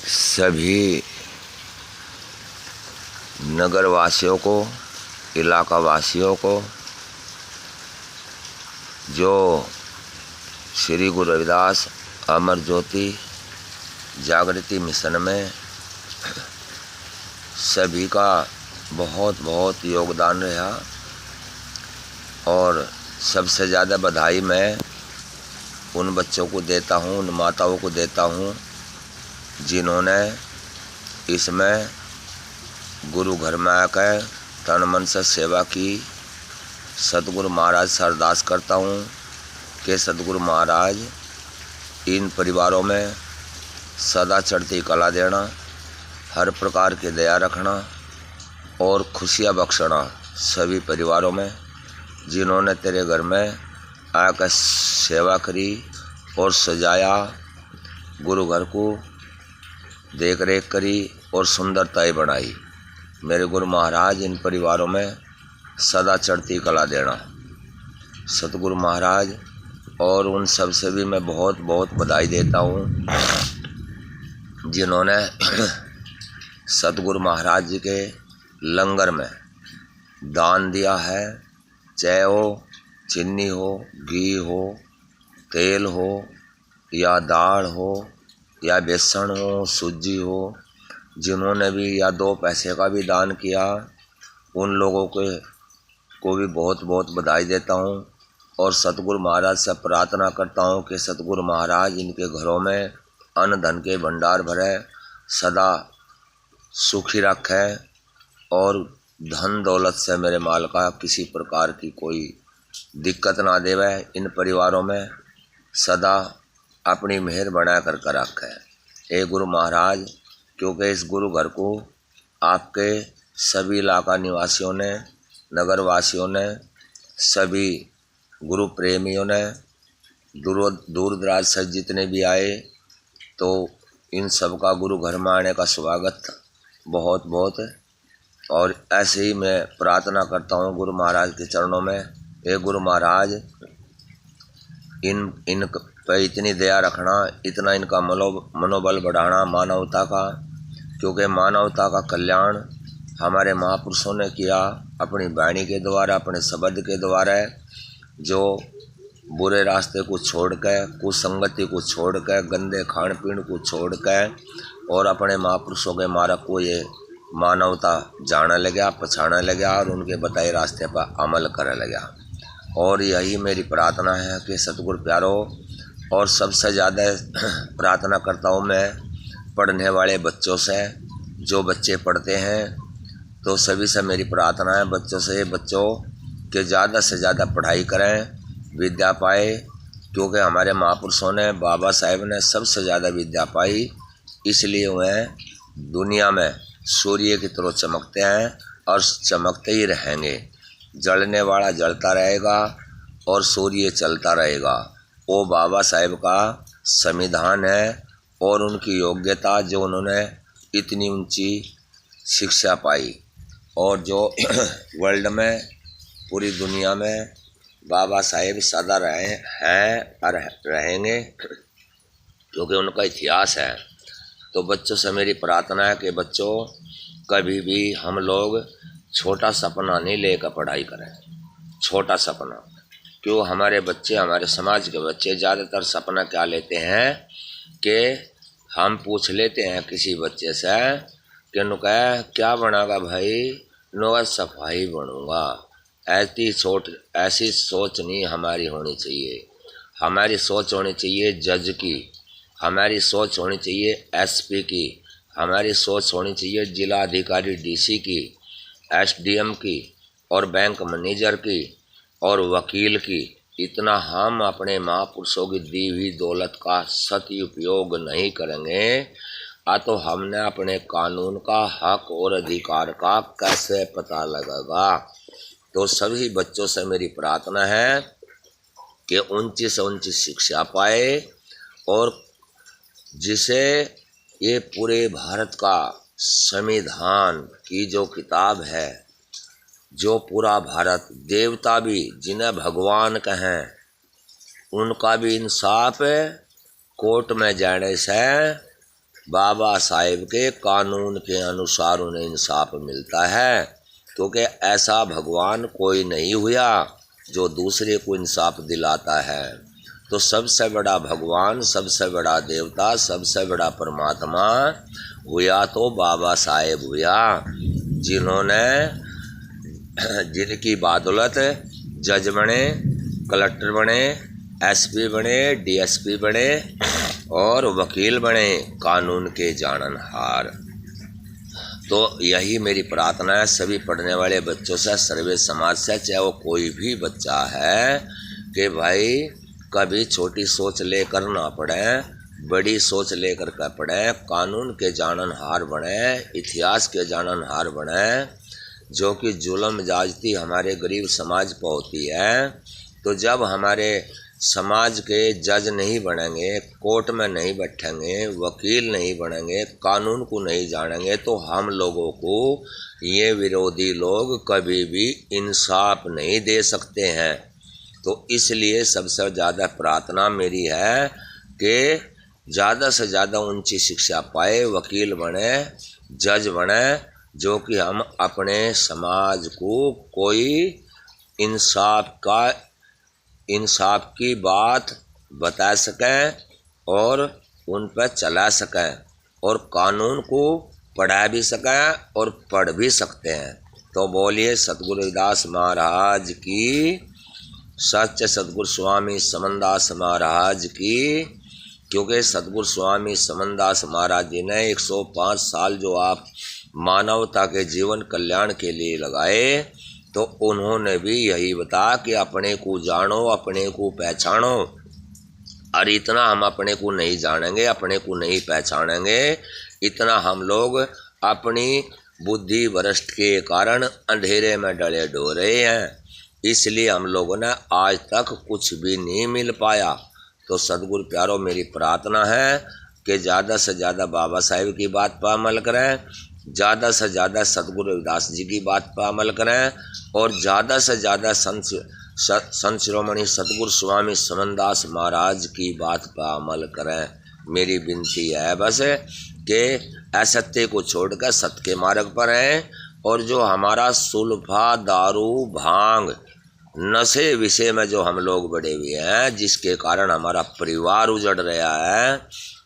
सभी नगर वासियों को, इलाका वासियों को जो श्री गुरु रविदास अमर ज्योति जागृति मिशन में सभी का बहुत बहुत योगदान रहा। और सबसे ज़्यादा बधाई मैं उन बच्चों को देता हूँ, उन माताओं को देता हूँ जिन्होंने इसमें गुरु घर में आकर तन मन से सेवा की। सतगुरु महाराज से अरदास करता हूँ कि सतगुरु महाराज इन परिवारों में सदा चढ़ती कला देना, हर प्रकार की दया रखना और खुशियाँ बख्शना सभी परिवारों में जिन्होंने तेरे घर में आकर सेवा करी और सजाया, गुरु घर को देख रेख करी और सुंदरताएं बनाई। मेरे गुरु महाराज इन परिवारों में सदा चढ़ती कला देना सतगुरु महाराज। और उन सब से भी मैं बहुत बहुत बधाई देता हूँ जिन्होंने सतगुरु महाराज जी के लंगर में दान दिया है। चाहे हो चीनी हो, घी हो, तेल हो या दाल हो या बेसन हो, सूजी हो, जिन्होंने भी या 2 पैसे का भी दान किया, उन लोगों को भी बहुत बहुत बधाई देता हूँ। और सतगुरु महाराज से प्रार्थना करता हूँ कि सतगुरु महाराज इनके घरों में अन्न धन के भंडार भरे, सदा सुखी रखे और धन दौलत से मेरे माल का किसी प्रकार की कोई दिक्कत ना देवे। इन परिवारों में सदा अपनी मेहर बना कर रखे हे गुरु महाराज, क्योंकि इस गुरु घर को आपके सभी इलाका निवासियों ने, नगर वासियों ने, सभी गुरु प्रेमियों ने, दूर दराज से जितने भी आए, तो इन सब का गुरु घर में आने का स्वागत बहुत बहुत। और ऐसे ही मैं प्रार्थना करता हूँ गुरु महाराज के चरणों में, हे गुरु महाराज इन पे इतनी दया रखना, इतना इनका मनोबल बढ़ाना मानवता का, क्योंकि मानवता का कल्याण हमारे महापुरुषों ने किया अपनी वाणी के द्वारा, अपने शब्द के द्वारा। जो बुरे रास्ते को छोड़ कर, कुसंगति को छोड़ कर, गंदे खान पीन को छोड़ कर और अपने महापुरुषों के मार्ग को ये मानवता जाने लगा, पछाड़ने लगा और उनके बताए रास्ते पर अमल करने लगा। और यही मेरी प्रार्थना है कि सतगुरु प्यारो, और सबसे ज़्यादा प्रार्थना करता हूँ मैं पढ़ने वाले बच्चों से। जो बच्चे पढ़ते हैं तो सभी से मेरी प्रार्थना है बच्चों से, बच्चों के ज़्यादा से ज़्यादा पढ़ाई करें, विद्या पाए, क्योंकि हमारे महापुरुषों ने, बाबा साहेब ने सबसे ज़्यादा विद्या पाई, इसलिए वह दुनिया में सूर्य की तरह चमकते हैं और चमकते ही रहेंगे। जलने वाला जलता रहेगा और सूर्य चलता रहेगा। वो बाबा साहेब का संविधान है और उनकी योग्यता, जो उन्होंने इतनी ऊंची शिक्षा पाई और जो वर्ल्ड में, पूरी दुनिया में बाबा साहेब सदा रहे हैं और रहेंगे, क्योंकि उनका इतिहास है। तो बच्चों से मेरी प्रार्थना है कि बच्चों कभी भी हम लोग छोटा सपना नहीं लेकर पढ़ाई करें। छोटा सपना क्यों, हमारे बच्चे, हमारे समाज के बच्चे ज़्यादातर सपना क्या लेते हैं कि हम पूछ लेते हैं किसी बच्चे से कि नुका क्या बनागा भाई, नुका सफाई बनूंगा। ऐसी सोच नहीं हमारी होनी चाहिए। हमारी सोच होनी चाहिए जज की, हमारी सोच होनी चाहिए एसपी की, हमारी सोच होनी चाहिए जिला अधिकारी डीसी की, एसडीएम की और बैंक मैनेजर की और वकील की। इतना हम अपने महापुरुषों की दी हुई दौलत का सदुपयोग नहीं करेंगे तो हमने अपने कानून का हक और अधिकार का कैसे पता लगेगा। तो सभी बच्चों से मेरी प्रार्थना है कि ऊंची से ऊंची शिक्षा पाए और जिसे ये पूरे भारत का संविधान की जो किताब है, जो पूरा भारत, देवता भी जिन्हें भगवान कहें, उनका भी इंसाफ कोर्ट में जाने से बाबा साहेब के कानून के अनुसार उन्हें इंसाफ मिलता है, क्योंकि ऐसा भगवान कोई नहीं हुआ जो दूसरे को इंसाफ दिलाता है। तो सबसे बड़ा भगवान, सबसे बड़ा देवता, सबसे बड़ा परमात्मा हुआ तो बाबा साहेब हुआ, जिन्होंने जिनकी बदौलत जज बने, कलेक्टर बने, एसपी बने, डीएसपी बने और वकील बने, कानून के जाननहार। तो यही मेरी प्रार्थना है सभी पढ़ने वाले बच्चों से, सर्वे समाज से, चाहे वो कोई भी बच्चा है, कि भाई कभी छोटी सोच लेकर ना पढ़े, बड़ी सोच लेकर के पढ़े, कानून के जाननहार बने, इतिहास के जाननहार बने। जो कि जुल्म ज्यादती हमारे गरीब समाज पर होती है, तो जब हमारे समाज के जज नहीं बनेंगे, कोर्ट में नहीं बैठेंगे, वकील नहीं बनेंगे, कानून को नहीं जानेंगे, तो हम लोगों को ये विरोधी लोग कभी भी इंसाफ नहीं दे सकते हैं। तो इसलिए सबसे ज़्यादा प्रार्थना मेरी है कि ज़्यादा से ज़्यादा ऊंची शिक्षा पाए, वकील बने, जज बने, जो कि हम अपने समाज को कोई इंसाफ की बात बता सकें और उन पर चला सकें, और कानून को पढ़ा भी सकें और पढ़ भी सकते हैं। तो बोलिए सतगुरु रविदास महाराज की, सच्चे सतगुरु स्वामी समनदास महाराज की। क्योंकि सतगुरु स्वामी समनदास महाराज जी ने 105 साल जो आप मानवता के जीवन कल्याण के लिए लगाए, तो उन्होंने भी यही बताया कि अपने को जानो, अपने को पहचानो। और इतना हम अपने को नहीं जानेंगे, अपने को नहीं पहचानेंगे, इतना हम लोग अपनी बुद्धि भ्रष्ट के कारण अंधेरे में डले डो रहे हैं। इसलिए हम लोगों ने आज तक कुछ भी नहीं मिल पाया। तो सद्गुरु प्यारो, मेरी प्रार्थना है कि ज़्यादा से ज़्यादा बाबा साहेब की बात पर अमल करें, ज़्यादा से ज़्यादा सतगुरु रविदास जी की बात पर अमल करें, और ज़्यादा से ज़्यादा संत शिरोमणि सतगुरु स्वामी समनदास महाराज की बात पर अमल करें। मेरी विनती है बस कि असत्य को छोड़कर सत्य के मार्ग पर हैं, और जो हमारा सुल्फा, दारू, भांग, नशे विषय में जो हम लोग बढ़े हुए हैं, जिसके कारण हमारा परिवार उजड़ रहा है,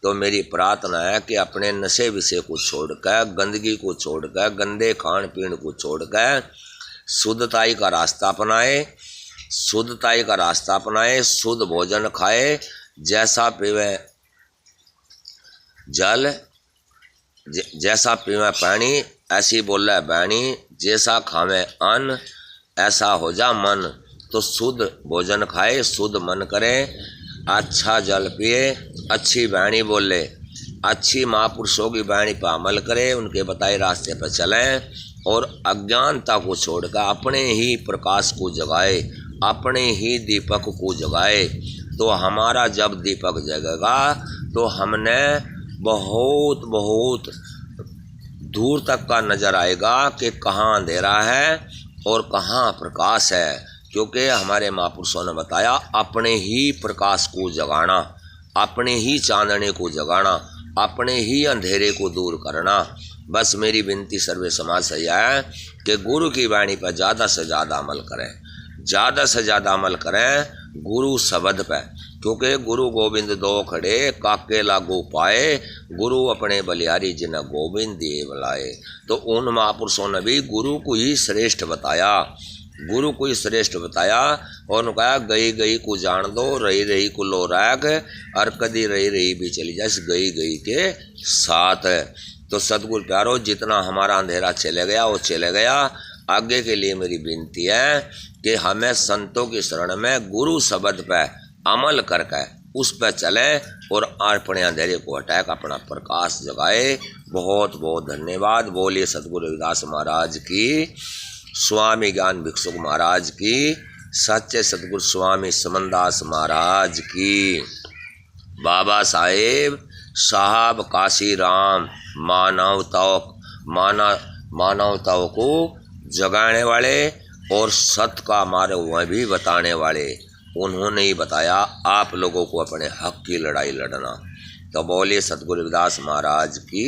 तो मेरी प्रार्थना है कि अपने नशे विषय को छोड़कर, गंदगी को छोड़कर, गंदे खान पीन को छोड़कर शुद्धताई का रास्ता अपनाए, शुद्धताई का रास्ता अपनाए, शुद्ध भोजन खाए, जैसा पीवे जल, जैसा पीवे पानी, ऐसी बोले बैणी, जैसा खावे अन्न, ऐसा हो जा मन। तो शुद्ध भोजन खाए, शुद्ध मन करे, अच्छा जल पिए, अच्छी वाणी बोले, अच्छी महापुरुषों की वाणी पर अमल करे, उनके बताए रास्ते पर चलें, और अज्ञानता को छोड़कर अपने ही प्रकाश को जगाए, अपने ही दीपक को जगाए। तो हमारा जब दीपक जगेगा तो हमने बहुत बहुत दूर तक का नज़र आएगा कि कहाँ अंधेरा है और कहाँ प्रकाश है। क्योंकि हमारे महापुरुषों ने बताया अपने ही प्रकाश को जगाना, अपने ही चांदने को जगाना, अपने ही अंधेरे को दूर करना। बस मेरी विनती सर्वे समाज से यह है कि गुरु की वाणी पर ज़्यादा से ज़्यादा अमल करें, ज़्यादा से ज़्यादा अमल करें गुरु शब्द पर। क्योंकि गुरु गोविंद दो खड़े, काके लागू पाए, गुरु अपने बलिहारी जिन्हें गोविंद दिए बुलाए। तो उन महापुरुषों ने भी गुरु को ही श्रेष्ठ बताया, गुरु को ही श्रेष्ठ बताया, और कहा गई गई को जान दो, रही रही को लो राख, और कदी रही रही भी चली जाए गई गई के साथ। तो सतगुरु प्यारो, जितना हमारा अंधेरा चले गया वो चले गया। आगे के लिए मेरी विनती है कि हमें संतों की शरण में गुरु शब्द पर अमल करके उस पर चले, और अपने अंधेरे को हटाकर अपना प्रकाश जगाए। बहुत बहुत धन्यवाद। बोलिए सतगुरु रविदास महाराज की, स्वामी ज्ञान भिक्षुक महाराज की, सच्चे सतगुरु स्वामी समनदास महाराज की। बाबा साहब काशी राम मानवताओं को जगाने वाले और सत्य का मार्ग वह भी बताने वाले, उन्होंने ही बताया आप लोगों को अपने हक की लड़ाई लड़ना। तो बोलिए सतगुरु रविदास महाराज की।